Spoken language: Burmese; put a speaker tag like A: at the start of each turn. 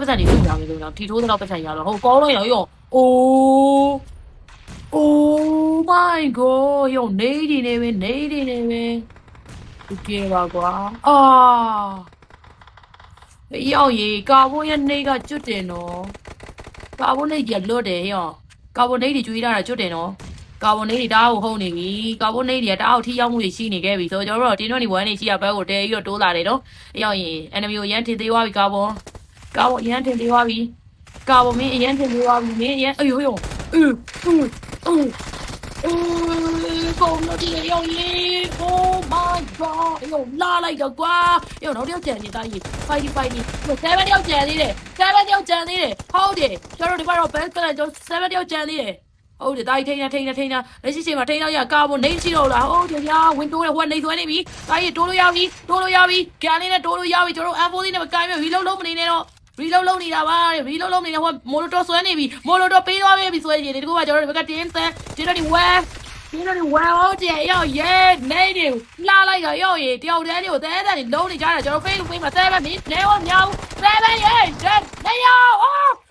A: ပတ်စံနေစုလာမယ်ဆိုတော့ထီထိုးတော့ပတ်စံရတော့ဟိုကောင်းလိုက်ရောOh my god ရောနေနေပဲဒီကေပါကွာရောက်ရေကာဗွန်ရဲ့နေကကျွတ်တယ်နော်ကာဗွန်နေကြီးလွတ်တယ်ရောကာဗွန်နေတွေကျွေးတာကျွတ်တယ်နော်ကာဗွန်နေတွေတအားကိုဟုတ်နေပြီကာဗွန်နေတွေကတအားကိုထိရောက်မှုတွေရှိနေခဲ့ပြီဆိုတော့ကျွန်တော်တို့တင်း21နေရှိရဘက်ကိုတဲပြီးတော့တိုးလာတယ်နော်ရောက်ရင် enemy ကိုရမ်းထင်သေးသွားပြီကာဗွန်ရမ်းထင်သေးသွားပြီကာဗွန်မင်းအရမ်းထင်သေးသွားပြီမင်းအရမ်းအေးရောကောင်းလို့ဒီရောက်ရေ Oh my god ရောလာလိုက်တော့ကွာရောနောက်တစ်ယောက်ကြံနေတာကြီး fighty 7ယောက်ကြံသေးတယ်ဟုတ်တယ်ကျွန်တော်တို့ဒီဘက်တော့ best ကလည်းကျွန်တော်7ယောက်ကြံသေးတယ်ဟုတ်တယ်တာကြီးထိန်းလက်ရှိချိန်မှာထိန်းတော့ရကာဗွန်နေရှိတော့လားဟုတ်တယ်ဗျာဝင်းတိုးတယ်ဟိုကနေဆွဲနေပြီတာကြီးတိုးလို့ရပြီကန်လေးနဲ့တိုးလို့ရပြီကျွန်တော် M4 လေးနဲ့မကိုင်းမဲ့ reload လုပ်မနေနဲ့တော့reload လုပ်နေတာပါ reload လုပ်နေတာဟိုမိုလိုတိုဆွဲနေပြီမိုလိုတိုပေးသွားပြီဆွဲကြည့်ဒီကူကကျွန်တော်တို့ဘက်ကတင်းဆန်ဒီတော့ဒီဝဲဟုတ်တယ်ရောရဲနေနေလာလိုက်တော့ရောရေတယောက်တန်းလေးကိုတဲတဲနေလုံးနေကြတာကျွန်တော် Facebook မှာ7မင်းနေရောမြောက်7ရဲနေရော